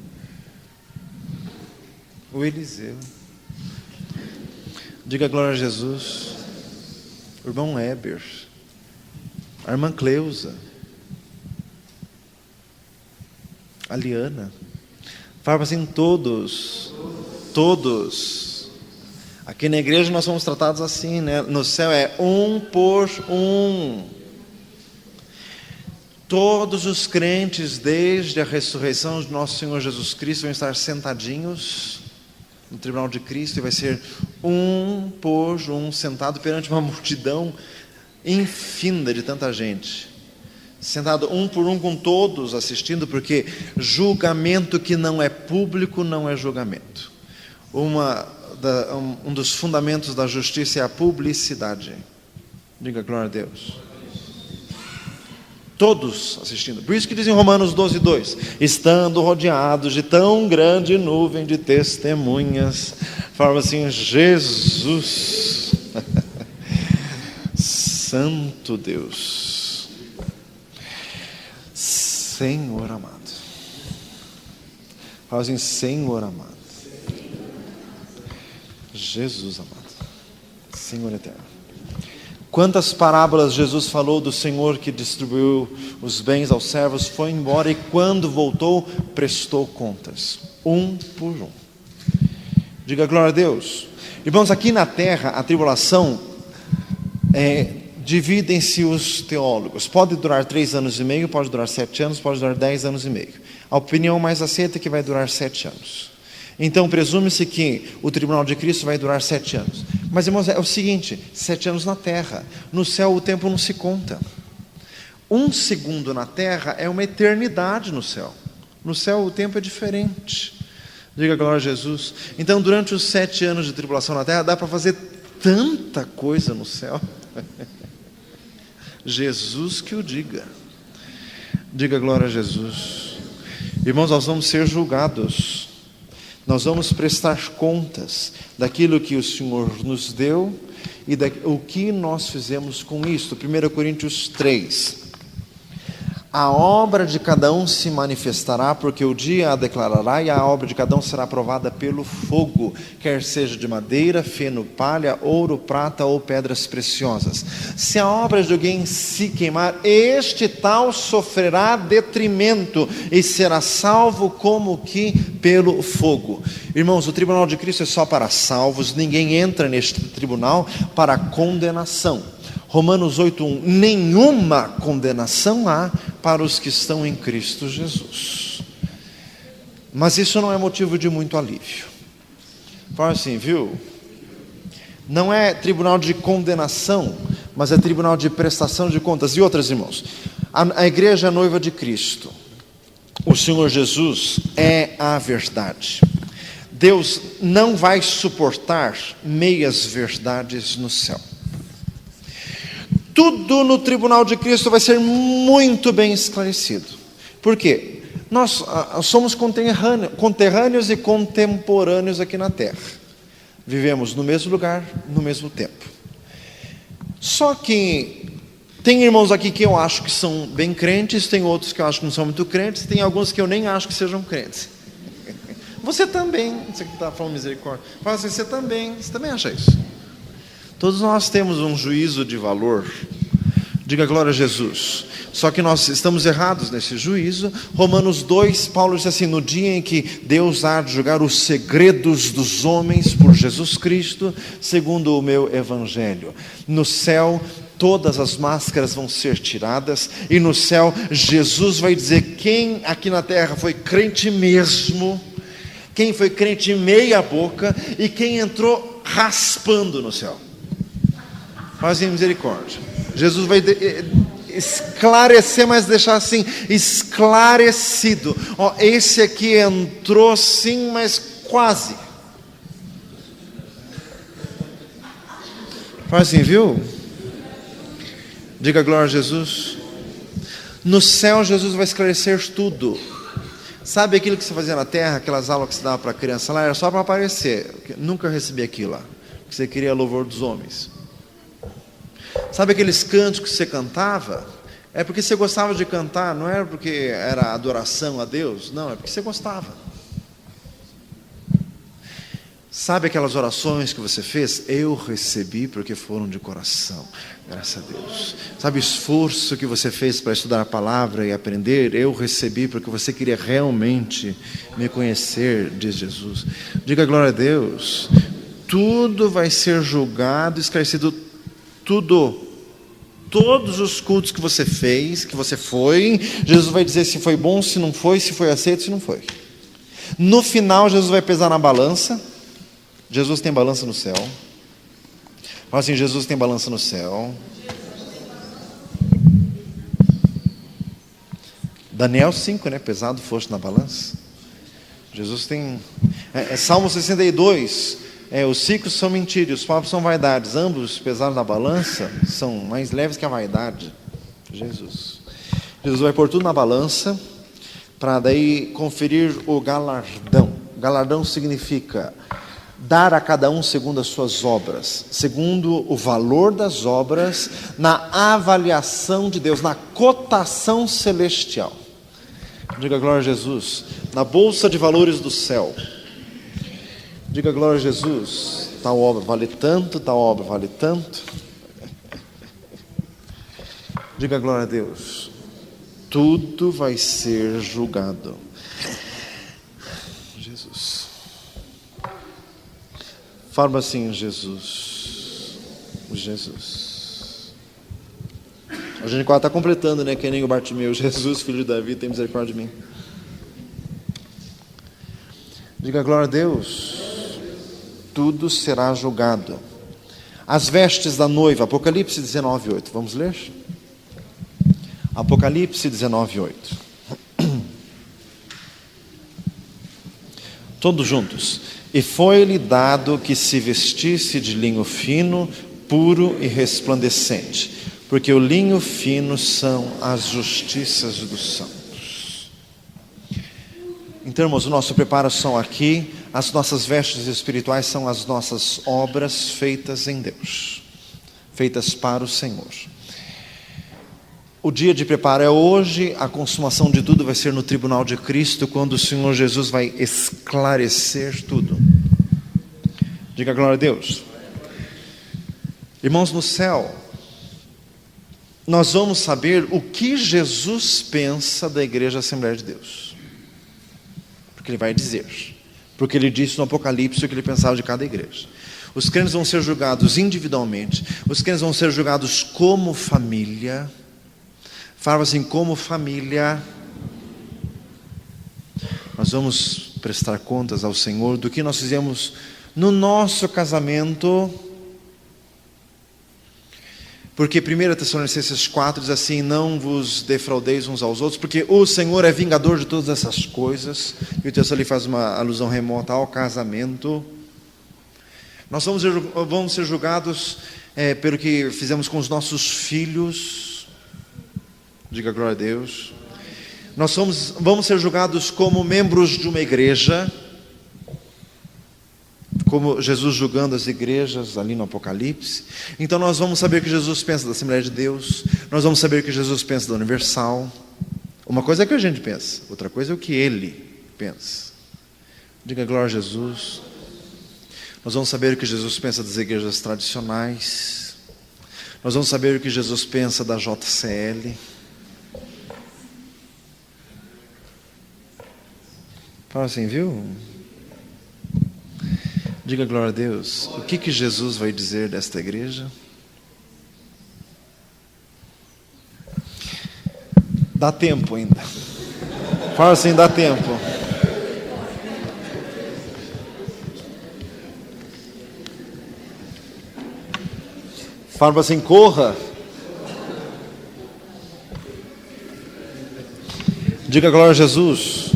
o Eliseu. Diga glória a Jesus. O irmão Heber, a irmã Cleusa, a Liana. Fala assim, todos. Aqui na igreja nós somos tratados assim, né? No céu é um por um. Todos os crentes, desde a ressurreição de nosso Senhor Jesus Cristo, vão estar sentadinhos no tribunal de Cristo, e vai ser um por um, sentado perante uma multidão infinda de tanta gente. Sentado um por um com todos assistindo, porque julgamento que não é público não é julgamento. Um dos fundamentos da justiça é a publicidade. Diga glória a Deus. Todos assistindo. Por isso que diz em Romanos 12, 2: estando rodeados de tão grande nuvem de testemunhas. Fala assim, Jesus, Santo Deus, Senhor amado. Fala assim, Senhor amado, Jesus amado, Senhor eterno. Quantas parábolas Jesus falou do Senhor que distribuiu os bens aos servos, foi embora e quando voltou, prestou contas, um por um. Diga glória a Deus. Irmãos, aqui na terra, a tribulação dividem-se os teólogos. Pode durar 3 anos e meio, pode durar 7 anos, pode durar 10 anos e meio. A opinião mais aceita é que vai durar 7 anos. Então, presume-se que o tribunal de Cristo vai durar 7 anos. Mas, irmãos, é o seguinte, 7 anos na terra. No céu o tempo não se conta. 1 segundo na terra é uma eternidade no céu. No céu o tempo é diferente. Diga glória a Jesus. Então, durante os 7 anos de tribulação na terra, dá para fazer tanta coisa no céu. Jesus que o diga. Diga glória a Jesus. Irmãos, nós vamos ser julgados. Nós vamos prestar contas daquilo que o Senhor nos deu e o que nós fizemos com isto. 1 Coríntios 3. A obra de cada um se manifestará, porque o dia a declarará, e a obra de cada um será provada pelo fogo, quer seja de madeira, feno, palha, ouro, prata ou pedras preciosas. Se a obra de alguém se queimar, este tal sofrerá detrimento e será salvo como que pelo fogo. Irmãos, o tribunal de Cristo é só para salvos, ninguém entra neste tribunal para condenação. Romanos 8:1, nenhuma condenação há para os que estão em Cristo Jesus. Mas isso não é motivo de muito alívio. Fala assim, viu? Não é tribunal de condenação, mas é tribunal de prestação de contas. E outras, irmãos, a igreja é noiva de Cristo. O Senhor Jesus é a verdade. Deus não vai suportar meias verdades no céu. Tudo no tribunal de Cristo vai ser muito bem esclarecido. Por quê? Nós somos conterrâneos e contemporâneos aqui na terra. Vivemos no mesmo lugar, no mesmo tempo. Só que tem irmãos aqui que eu acho que são bem crentes, tem outros que eu acho que não são muito crentes, tem alguns que eu nem acho que sejam crentes. Você também, você que está falando misericórdia, fala assim, você também acha isso? Todos nós temos um juízo de valor. Diga glória a Jesus. Só que nós estamos errados nesse juízo. Romanos 2, Paulo diz assim, no dia em que Deus há de julgar os segredos dos homens por Jesus Cristo, segundo o meu evangelho. No céu, todas as máscaras vão ser tiradas, e no céu, Jesus vai dizer quem aqui na terra foi crente mesmo, quem foi crente meia boca, e quem entrou raspando no céu. Fazem misericórdia. Jesus vai esclarecer, mas deixar assim, esclarecido. Esse aqui entrou sim, mas quase. Faz assim, viu? Diga glória a Jesus. No céu, Jesus vai esclarecer tudo. Sabe aquilo que você fazia na terra, aquelas aulas que você dava para a criança lá, era só para aparecer. Nunca recebi aquilo lá, porque você queria louvor dos homens. Sabe aqueles cantos que você cantava? É porque você gostava de cantar, não era porque era adoração a Deus, não, é porque você gostava. Sabe aquelas orações que você fez? Eu recebi porque foram de coração, graças a Deus. Sabe o esforço que você fez para estudar a palavra e aprender? Eu recebi porque você queria realmente me conhecer, diz Jesus. Diga glória a Deus. Tudo vai ser julgado, esclarecido. Tudo, todos os cultos que você fez, que você foi, Jesus vai dizer se foi bom, se não foi, se foi aceito, se não foi. No final, Jesus vai pesar na balança. Jesus tem balança no céu. Fala assim, Jesus tem balança no céu. Daniel 5, né? Pesado foste na balança. Jesus tem... Salmo 62... os ciclos são mentira e os povos são vaidades. Ambos pesados na balança são mais leves que a vaidade. Jesus vai pôr tudo na balança para daí conferir o galardão. Galardão significa dar a cada um segundo as suas obras, segundo o valor das obras, na avaliação de Deus, na cotação celestial. Diga glória a Jesus. Na bolsa de valores do céu. Diga glória a Jesus. Tal obra vale tanto, tal obra vale tanto. Diga glória a Deus. Tudo vai ser julgado. Jesus. Fala assim, Jesus. Jesus. A gente quase está completando, né? Que nem o Bartimeu. Jesus, filho de Davi, tem misericórdia de mim. Diga glória a Deus. Tudo será julgado. As vestes da noiva, Apocalipse 19:8. Vamos ler? Apocalipse 19:8. Todos juntos. E foi-lhe dado que se vestisse de linho fino, puro e resplandecente, porque o linho fino são as justiças dos santos. Então, irmãos, o nosso preparação aqui, as nossas vestes espirituais são as nossas obras feitas em Deus, feitas para o Senhor. O dia de preparo é hoje, a consumação de tudo vai ser no tribunal de Cristo, quando o Senhor Jesus vai esclarecer tudo. Diga glória a Deus. Irmãos, no céu, nós vamos saber o que Jesus pensa da Igreja Assembleia de Deus. Porque Ele vai dizer. Porque Ele disse no Apocalipse o que Ele pensava de cada igreja. Os crentes vão ser julgados individualmente. Os crentes vão ser julgados como família. Fala assim, como família. Nós vamos prestar contas ao Senhor do que nós fizemos no nosso casamento. Porque 1 Tessalonicenses 4 diz assim, não vos defraudeis uns aos outros, porque o Senhor é vingador de todas essas coisas. E o texto ali faz uma alusão remota ao casamento. Nós vamos ser julgados pelo que fizemos com os nossos filhos. Diga glória a Deus. Nós vamos ser julgados como membros de uma igreja, como Jesus julgando as igrejas ali no Apocalipse. Então nós vamos saber o que Jesus pensa da Assembleia de Deus. Nós vamos saber o que Jesus pensa da Universal. Uma coisa é o que a gente pensa, outra coisa é o que Ele pensa. Diga glória a Jesus. Nós vamos saber o que Jesus pensa das igrejas tradicionais. Nós vamos saber o que Jesus pensa da JCL. Fala assim, viu? Diga glória a Deus. O que Jesus vai dizer desta igreja? Dá tempo ainda. Fala assim, dá tempo. Fala assim, corra. Diga glória a Jesus.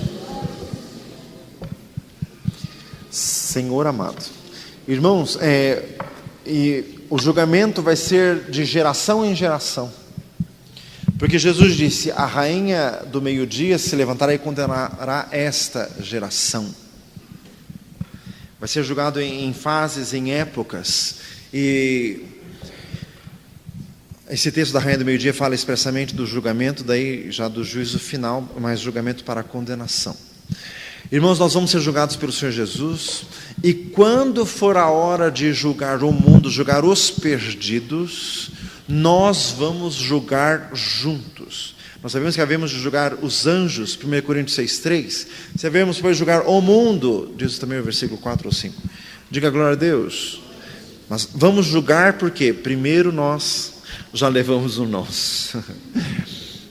Senhor amado. Irmãos, e o julgamento vai ser de geração em geração. Porque Jesus disse, a rainha do meio-dia se levantará e condenará esta geração. Vai ser julgado em fases, em épocas. E esse texto da rainha do meio-dia fala expressamente do julgamento, daí já do juízo final, mas julgamento para a condenação. Irmãos, nós vamos ser julgados pelo Senhor Jesus, e quando for a hora de julgar o mundo, julgar os perdidos, nós vamos julgar juntos. Nós sabemos que havemos de julgar os anjos, 1 Coríntios 6,3. Se havemos depois julgar o mundo, diz também o versículo 4 ou 5. Diga glória a Deus. Mas vamos julgar porque primeiro nós já levamos o nosso.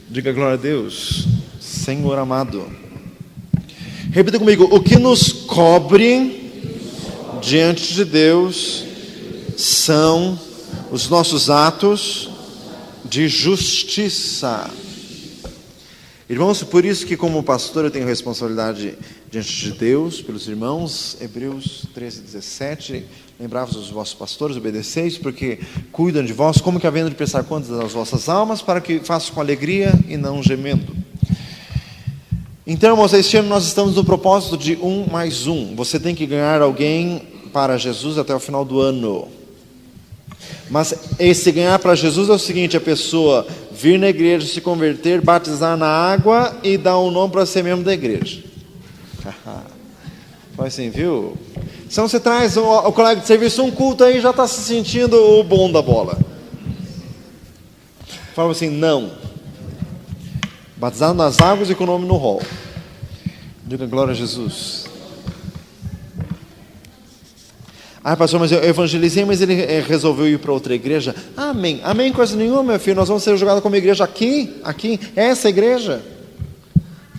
Diga glória a Deus. Senhor amado. Repita comigo, o que nos cobre diante de Deus são os nossos atos de justiça. Irmãos, por isso que como pastor eu tenho responsabilidade diante de Deus, pelos irmãos. Hebreus 13:17, lembrava-vos dos vossos pastores, obedeceis, porque cuidam de vós, como que havendo de prestar contas das vossas almas, para que façam com alegria e não gemendo. Então, irmãos, este ano nós estamos no propósito de 1 mais 1. Você tem que ganhar alguém para Jesus até o final do ano. Mas esse ganhar para Jesus é o seguinte, a pessoa vir na igreja, se converter, batizar na água e dar um nome para ser membro da igreja. Foi assim, viu? Então você traz o colega de serviço, um culto aí, já está se sentindo o bom da bola. Fala assim, não. Batizado nas águas e com o nome no rol. Diga glória a Jesus. Ah, pastor, mas eu evangelizei, mas ele resolveu ir para outra igreja. Amém. Amém, coisa nenhuma, meu filho. Nós vamos ser julgados como igreja aqui, essa igreja.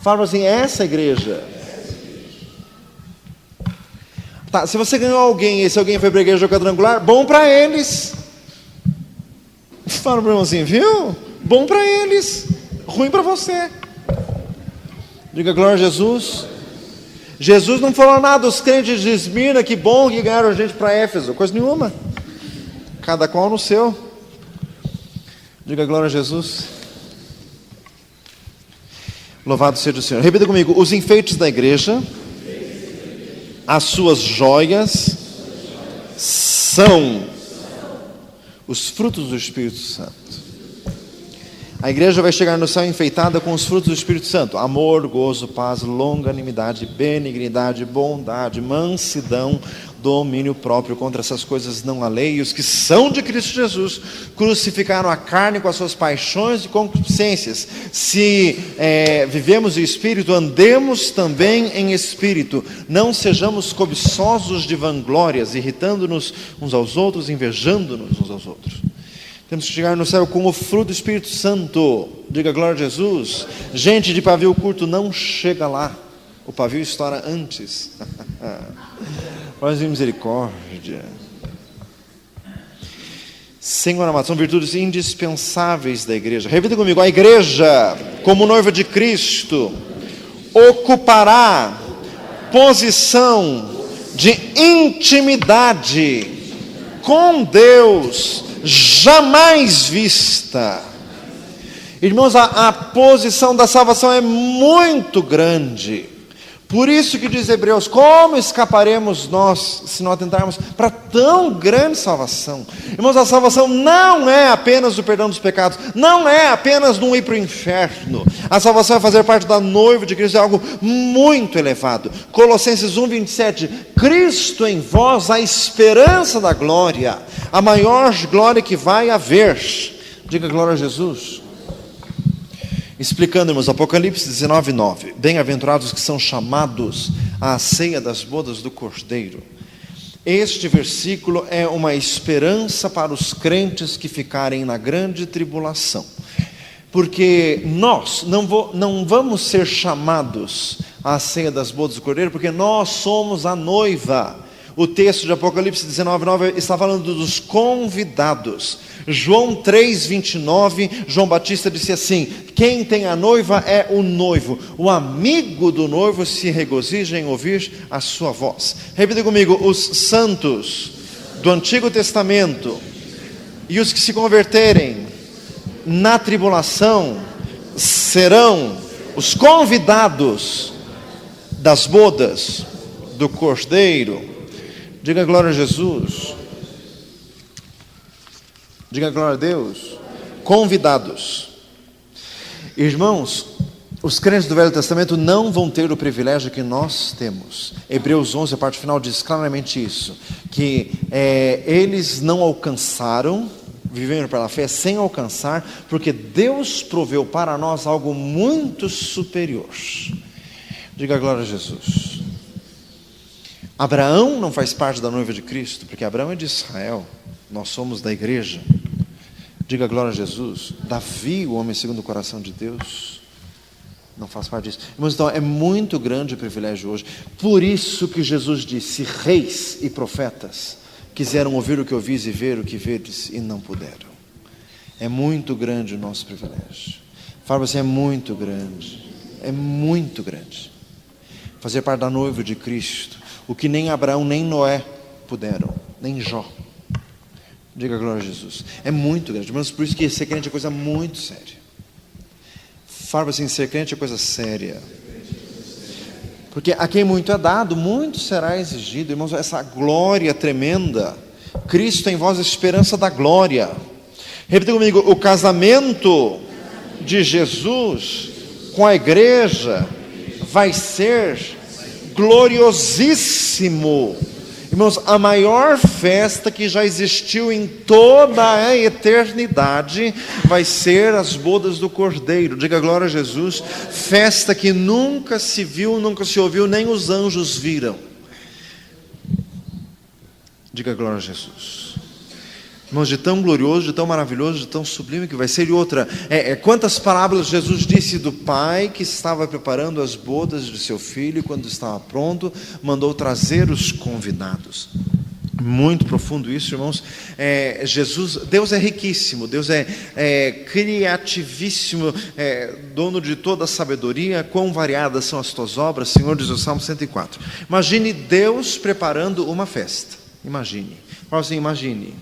Fala assim, essa igreja. Tá, se você ganhou alguém, e se alguém foi para a igreja quadrangular, bom para eles. Fala para o irmão assim, viu? Bom para eles. Ruim para você. Diga glória a Jesus. Jesus não falou nada dos crentes de Esmirna, que bom que ganharam gente para Éfeso, coisa nenhuma. Cada qual no seu. Diga glória a Jesus. Louvado seja o Senhor. Repita comigo, os enfeites da igreja, as suas joias, são os frutos do Espírito Santo. A igreja vai chegar no céu enfeitada com os frutos do Espírito Santo: amor, gozo, paz, longanimidade, benignidade, bondade, mansidão, domínio próprio. Contra essas coisas não há lei. E os que são de Cristo Jesus crucificaram a carne com as suas paixões e concupiscências. Se vivemos em Espírito, andemos também em Espírito. Não sejamos cobiçosos de vanglórias, irritando-nos uns aos outros, invejando-nos uns aos outros. Temos que chegar no céu com o fruto do Espírito Santo. Diga glória a Jesus. Gente de pavio curto não chega lá. O pavio estoura antes. Paz e misericórdia. Senhor amado, são virtudes indispensáveis da igreja. Repita comigo: a igreja, como noiva de Cristo, ocupará posição de intimidade com Deus jamais vista. Irmãos, a posição da salvação é muito grande. Por isso que diz Hebreus: como escaparemos nós se não atentarmos para tão grande salvação? Irmãos, a salvação não é apenas o perdão dos pecados, não é apenas não ir para o inferno. A salvação é fazer parte da noiva de Cristo, é algo muito elevado. Colossenses 1:27, Cristo em vós, a esperança da glória, a maior glória que vai haver. Diga glória a Jesus. Explicando, irmãos, Apocalipse 19:9. Bem-aventurados que são chamados à ceia das bodas do Cordeiro. Este versículo é uma esperança para os crentes que ficarem na grande tribulação. Porque nós não vamos ser chamados à ceia das bodas do Cordeiro, porque nós somos a noiva. O texto de Apocalipse 19:9 está falando dos convidados. João 3:29, João Batista disse assim: quem tem a noiva é o noivo. O amigo do noivo se regozija em ouvir a sua voz. Repita comigo: os santos do Antigo Testamento e os que se converterem na tribulação serão os convidados das bodas do Cordeiro. Diga glória a Jesus. Diga glória a Deus. Convidados. Irmãos, os crentes do Velho Testamento não vão ter o privilégio que nós temos. Hebreus 11, a parte final, diz claramente isso, que eles não alcançaram, viveram pela fé sem alcançar, porque Deus proveu para nós algo muito superior. Diga glória a Jesus. Abraão não faz parte da noiva de Cristo, porque Abraão é de Israel, nós somos da igreja. Diga glória a Jesus. Davi, o homem segundo o coração de Deus, não faz parte disso. Irmãos, então é muito grande o privilégio hoje. Por isso que Jesus disse: reis e profetas quiseram ouvir o que ouvis e ver o que vedes e não puderam. É muito grande o nosso privilégio. Fala assim: é muito grande. É muito grande. Fazer parte da noiva de Cristo, o que nem Abraão nem Noé puderam, nem Jó. Diga glória a Jesus. É muito grande, mas por isso que ser crente é coisa muito séria. Fala assim: ser crente é coisa séria. Porque a quem muito é dado, muito será exigido. Irmãos, essa glória tremenda. Cristo em vós, a esperança da glória. Repita comigo: o casamento de Jesus com a igreja vai ser gloriosíssimo. Irmãos, a maior festa que já existiu em toda a eternidade vai ser as bodas do Cordeiro. Diga glória a Jesus. Festa que nunca se viu, nunca se ouviu, nem os anjos viram. Diga glória a Jesus. Irmãos, de tão glorioso, de tão maravilhoso, de tão sublime que vai ser. E outra, quantas parábolas Jesus disse do pai que estava preparando as bodas de seu filho, e quando estava pronto, mandou trazer os convidados. Muito profundo isso, irmãos. Deus é riquíssimo, Deus é criativíssimo, dono de toda a sabedoria. Quão variadas são as tuas obras, Senhor, diz o Salmo 104. Imagine Deus preparando uma festa. Imagine. Fala assim: imagine.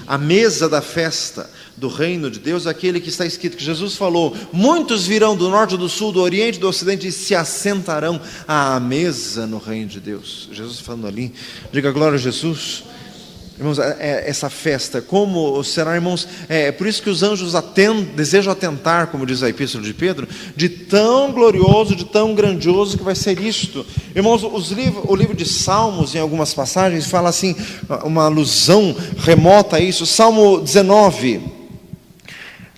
A mesa da festa do reino de Deus, aquele que está escrito, que Jesus falou: muitos virão do norte, do sul, do oriente, do ocidente, e se assentarão à mesa no reino de Deus. Jesus falando ali. Diga glória a Jesus. Irmãos, essa festa, como será, irmãos? É por isso que os anjos desejam atentar, como diz a Epístola de Pedro, de tão glorioso, de tão grandioso que vai ser isto. Irmãos, o livro de Salmos, em algumas passagens, fala assim, uma alusão remota a isso. Salmo 19.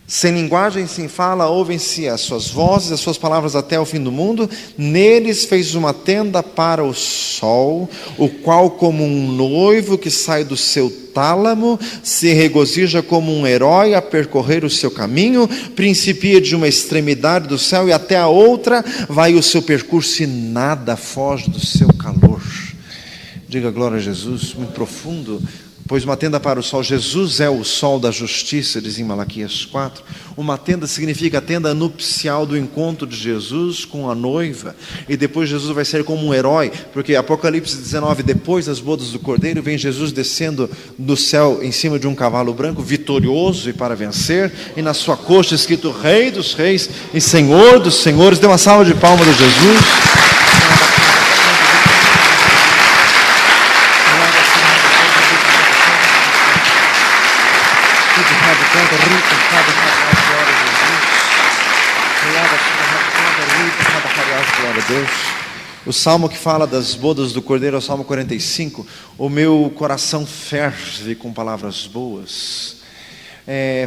Sem linguagem, sem fala, ouvem-se as suas vozes, as suas palavras até o fim do mundo. Neles fez uma tenda para o sol, o qual como um noivo que sai do seu tálamo, se regozija como um herói a percorrer o seu caminho, principia de uma extremidade do céu e até a outra vai o seu percurso e nada foge do seu calor. Diga glória a Jesus, muito profundo. Pois uma tenda para o sol, Jesus é o sol da justiça, diz em Malaquias 4. Uma tenda significa a tenda nupcial do encontro de Jesus com a noiva. E depois Jesus vai ser como um herói, porque Apocalipse 19, depois das bodas do Cordeiro, vem Jesus descendo do céu em cima de um cavalo branco, vitorioso e para vencer. E na sua coxa escrito Rei dos Reis e Senhor dos Senhores. Dê uma salva de palmas a Jesus. Glória a Deus. O salmo que fala das bodas do Cordeiro é o Salmo 45. O meu coração ferve com palavras boas.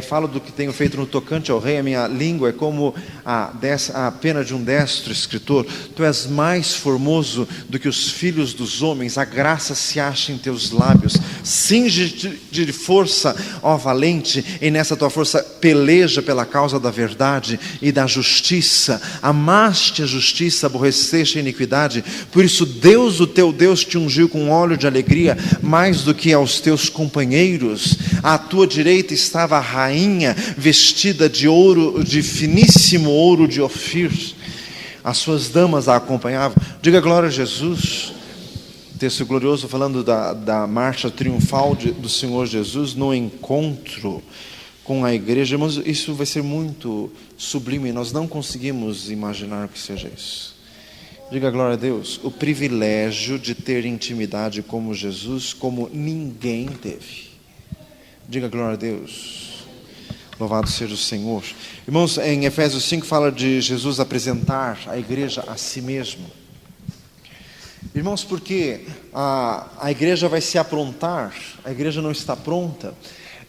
Falo do que tenho feito no tocante ao rei. A minha língua é como a pena de um destro escritor. Tu és mais formoso do que os filhos dos homens. A graça se acha em teus lábios. Cinge-te de força, ó valente, e nessa tua força peleja pela causa da verdade e da justiça. Amaste a justiça, aborreceste a iniquidade. Por isso Deus, o teu Deus, te ungiu com óleo de alegria mais do que aos teus companheiros. À tua direita estava a rainha vestida de ouro, de finíssimo ouro de Ofir. As suas damas a acompanhavam. Diga glória a Jesus. Texto glorioso falando da marcha triunfal do Senhor Jesus no encontro com a igreja. Irmãos, isso vai ser muito sublime. Nós não conseguimos imaginar o que seja isso. Diga glória a Deus. O privilégio de ter intimidade com Jesus como ninguém teve. Diga glória a Deus. Louvado seja o Senhor. Irmãos, em Efésios 5 fala de Jesus apresentar a igreja a si mesmo. Irmãos, porque a igreja vai se aprontar, a igreja não está pronta.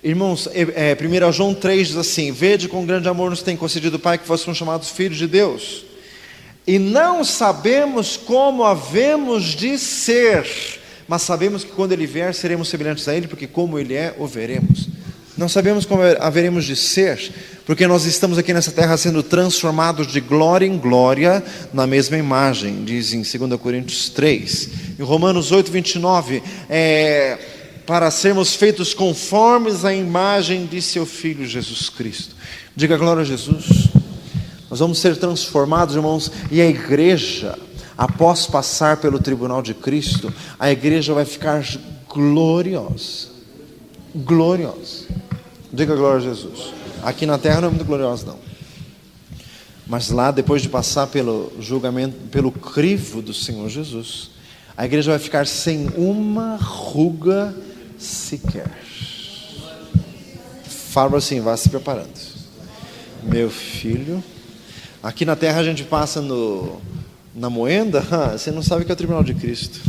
Irmãos, 1 João 3 diz assim: vede com grande amor nos tem concedido o Pai que fossem chamados filhos de Deus. E não sabemos como havemos de ser, mas sabemos que quando Ele vier seremos semelhantes a Ele, porque como Ele é, o veremos. Não sabemos como haveremos de ser, porque nós estamos aqui nessa terra sendo transformados de glória em glória na mesma imagem, diz em 2 Coríntios 3. Em Romanos 8, 29, para sermos feitos conformes à imagem de seu Filho Jesus Cristo. Diga glória a Jesus. Nós vamos ser transformados, irmãos, e a igreja, após passar pelo tribunal de Cristo, a igreja vai ficar gloriosa. Gloriosa. Diga glória a Jesus. Aqui na terra não é muito gloriosa não, mas lá, depois de passar pelo julgamento, pelo crivo do Senhor Jesus, a igreja vai ficar sem uma ruga sequer. Fala assim, vá se preparando. Meu filho, aqui na terra a gente passa na moenda, você não sabe o que é o tribunal de Cristo.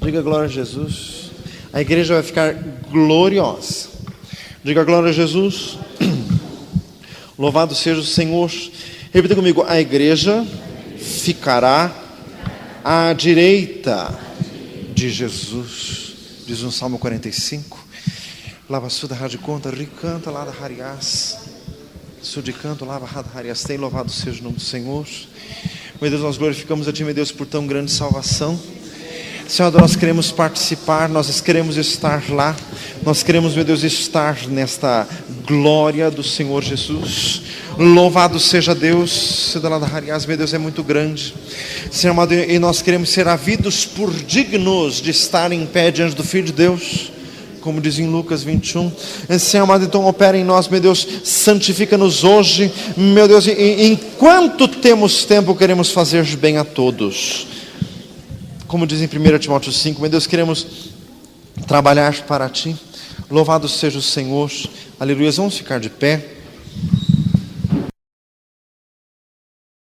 Diga glória a Jesus. A igreja vai ficar gloriosa. Diga glória a Jesus. Louvado seja o Senhor. Repita comigo: a igreja ficará à direita de Jesus, diz no Salmo 45. Lava suda rádio conta, ricanta lá da Hariás, sudicanto lava rada Hariás. Tem louvado seja o nome do Senhor. Meu Deus, nós glorificamos a Ti, meu Deus, por tão grande salvação. Senhor, nós queremos participar, nós queremos estar lá, nós queremos, meu Deus, estar nesta glória do Senhor Jesus. Louvado seja Deus, meu Deus, é muito grande, Senhor amado, e nós queremos ser havidos por dignos de estar em pé diante do Filho de Deus, como diz em Lucas 21. Senhor amado, então opera em nós, meu Deus, santifica-nos hoje, meu Deus, e enquanto temos tempo, queremos fazer bem a todos. Como diz em 1 Timóteo 5, meu Deus, queremos trabalhar para Ti. Louvado seja o Senhor. Aleluia. Vamos ficar de pé.